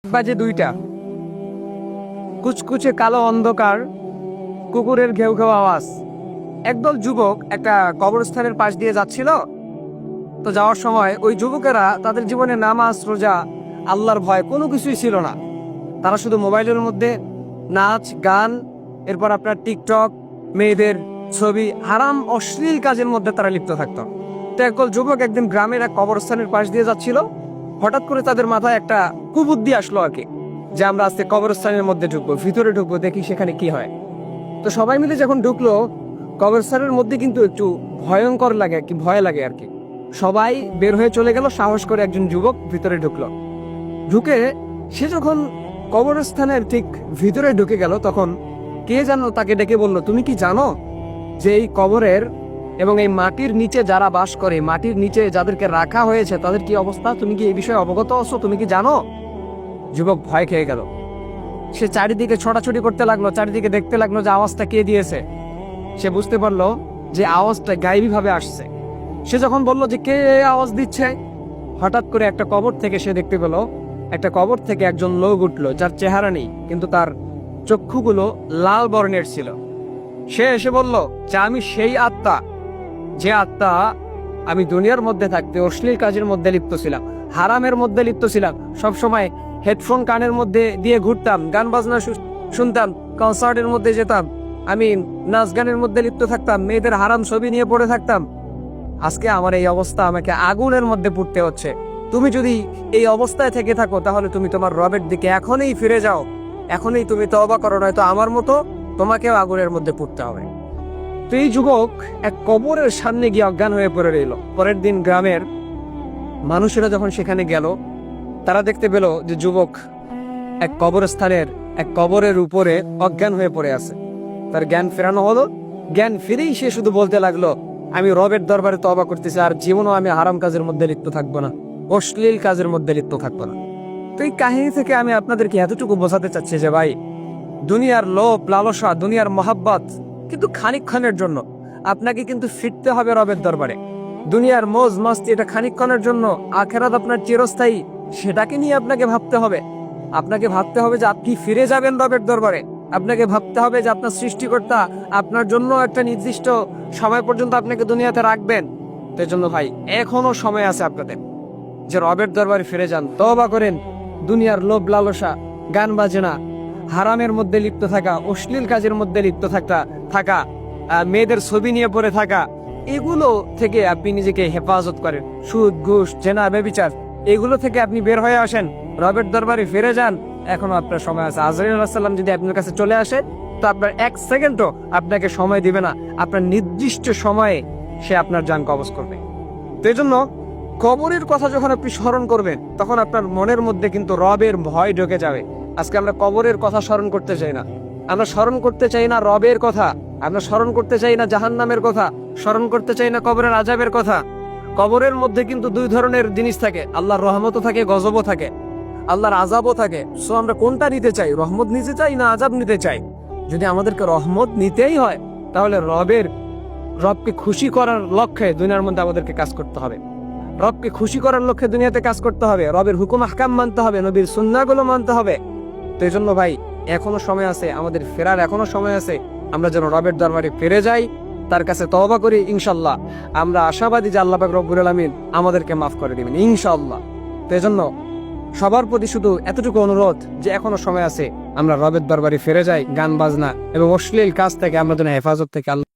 বাজে 2টা। কুচকুচে কালো অন্ধকার, কুকুরের ঘেউ ঘেউ আওয়াজ। একদল যুবক একটা কবরস্থানের পাশ দিয়ে যাচ্ছিল। তো যাওয়ার সময় ওই যুবকেরা তাদের জীবনে নামাজ, রোজা, আল্লাহর ভয় কোনো কিছুই ছিল না। তারা শুধু মোবাইলের মধ্যে নাচ, গান, এরপর আপনার টিকটক, মেয়েদের ছবি, হারাম অশ্লীল কাজের মধ্যে তারা লিপ্ত থাকতো। তো একদল যুবক একদিন গ্রামের এক কবরস্থানের পাশ দিয়ে যাচ্ছিল। হঠাৎ করে তাদের মাথায় একটা কুবুদ্ধি আসলো আর কি, যে আমরা আজকে কবরস্থানের মধ্যে ঢুকবো, ভিতরে ঢুকবো, দেখি সেখানে কি হয়। তো সবাই মিলে যখন ঢুকলো, কবরস্থানের মধ্যে কিন্তু একটু ভয়ঙ্কর লাগে আর কি, ভয় লাগে আর কি। সবাই বের হয়ে চলে গেল, সাহস করে একজন যুবক ভিতরে ঢুকলো। ঢুকে সে যখন কবরস্থানের ঠিক ভিতরে ঢুকে গেল, তখন কে যেন তাকে ডেকে বলল, তুমি কি জানো যে এই কবরের এবং এই মাটির নিচে যারা বাস করে, মাটির নিচে যাদেরকে রাখা হয়েছে তাদের কি অবস্থা? তুমি কি এই বিষয়ে অবগত আছো? তুমি কি জানো? যুবক ভয় খেয়ে গেল। সে চারিদিকে ছোটাছুটি করতে লাগলো, চারিদিকে দেখতে লাগলো যে আওয়াজটা কে দিয়েছে। সে বুঝতে পারলো যে আওয়াজটা গায়েবী ভাবে আসছে। সে যখন বলল যে কে আওয়াজ দিচ্ছে, হঠাৎ করে একটা কবর থেকে সে দেখতে পেল, একটা কবর থেকে একজন লোক উঠলো, যার চেহারা নেই কিন্তু তার চক্ষুগুলো লাল বর্ণের ছিল। সে এসে বলল যে আমি সেই আত্মা, যে আত্মা আমি দুনিয়ার মধ্যে থাকতে অশ্লীল কাজের মধ্যে লিপ্ত ছিলাম, হারামের মধ্যে লিপ্ত ছিলাম, সবসময় হেডফোন কানের মধ্যে দিয়ে ঘুরতাম, গান বাজনা শুনতাম, কনসার্টের মধ্যে যেতাম, আমি নাচ গানের মধ্যে লিপ্ত থাকতাম, মেয়েদের হারাম ছবি নিয়ে পড়ে থাকতাম। আজকে আমার এই অবস্থা, আমাকে আগুনের মধ্যে পড়তে হচ্ছে। তুমি যদি এই অবস্থায় থেকে থাকো, তাহলে তুমি তোমার রবের দিকে এখনই ফিরে যাও, এখনই তুমি তওবা করো, নয়তো আমার মতো তোমাকেও আগুনের মধ্যে পড়তে হবে। তো এই যুবক এক কবরের সামনে গিয়ে অজ্ঞান হয়ে পড়ে রইল। পরের দিন গ্রামের মানুষেরা যখন সেখানে গেল, তারা দেখতে পেল যে যুবক এক কবরস্থানের এক কবরের উপরে অজ্ঞান হয়ে পড়ে আছে। তার জ্ঞান ফেরানো হলো। জ্ঞান ফিরেই সে শুধু বলতে লাগলো, আমি রবের দরবারে তওবা করতেছি, আর জীবনও আমি হারাম কাজের মধ্যে লিপ্ত থাকবো না, অশ্লীল কাজের মধ্যে লিপ্ত থাকবো না। তো এই কাহিনী থেকে আমি আপনাদেরকে এতটুকু বোঝাতে চাচ্ছি যে ভাই, দুনিয়ার লোভ লালসা, দুনিয়ার মহাব্বত কিন্তু খানিকক্ষণের জন্য। আপনাকে কিন্তু ফিরতে হবে রবের দরবারে। দুনিয়ার মৌজ মস্তি এটা খানিকক্ষণের জন্য, আখেরাত আপনার চিরস্থায়ী, সেটাকে নিয়ে আপনাকে ভাবতে হবে। আপনাকে ভাবতে হবে যে আপনি ফিরে যাবেন রবের দরবারে। আপনাকে ভাবতে হবে যে আপনার সৃষ্টিকর্তা আপনার জন্য একটা নির্দিষ্ট সময় পর্যন্ত আপনাকে দুনিয়াতে রাখবেন। তো জন্য ভাই, এখনো সময় আছে আপনাদের যে রবের দরবারে ফিরে যান, তওবা করেন। দুনিয়ার লোভ লালসা, গান বাজনা, হারামের মধ্যে লিপ্ত থাকা, অশ্লীল কাজের মধ্যে লিপ্ত থাকা, মেয়েদের ছবি নিয়ে পড়ে থাকা, এগুলো থেকে আপনি নিজেকে হেফাজত করেন। সুদ, ঘুষ, জেনা, ব্যভিচার, এগুলো থেকে আপনি বের হয়ে আসেন, রবের দরবারে ফিরে যান। এখনো আপনার সময় আছে। আজরাইল আলাইহিস সালাম যদি আপনার কাছে চলে আসে, তো আপনার 1 সেকেন্ডও আপনাকে সময় দিবে না, আপনার নির্দিষ্ট সময়ে সে আপনার জান কবজ করবে। তো এই জন্য কবরের কথা যখন আপনি স্মরণ করবেন, তখন আপনার মনের মধ্যে কিন্তু রবের ভয় ঢুকে যাবে। আজকে আমরা কবরের কথা স্মরণ করতে চাই না। আমরা স্মরণ করতে চাই না রবের কথা, আমরা স্মরণ করতে চাই না জাহান্নামের কথা, স্মরণ করতে চাই না কবরের আযাবের কথা। কবরের মধ্যে কিন্তু 2 ধরনের জিনিস থাকে, আল্লাহর রহমতও থাকে, গজবও থাকে, আল্লাহর আযাবও থাকে। সো আমরা কোনটা নিতে চাই? রহমত নিতে চাই না আযাব নিতে চাই? যদি আমাদেরকে রহমত নিতেই হয়, তাহলে রবকে খুশি করার লক্ষ্যে দুনিয়ার মধ্যে আমাদেরকে কাজ করতে হবে। রবকে খুশি করার লক্ষ্যে দুনিয়াতে কাজ করতে হবে, রবের হুকুম আহকাম মানতে হবে, নবীর সুন্নাহগুলো মানতে হবে। তো এই জন্য ভাই, এখনো সময় আছে, আমাদের ফেরার এখনো সময় আছে। আমরা যেন রবের দরবারে ফিরে যাই, তার কাছে তওবা করি। ইনশাআল্লাহ আমরা আশাবাদী যে আল্লাহ পাক রব্বুল আলামিন আমাদেরকে মাফ করে দিবেন ইনশাআল্লাহ। তো এই জন্য সবার প্রতি শুধু এতটুকু অনুরোধ যে এখনো সময় আছে, আমরা রবের দরবারে ফিরে যাই। গান বাজনা এবং অশ্লীল কাজ থেকে আমরা যেন হেফাজত থেকে আল্লাহ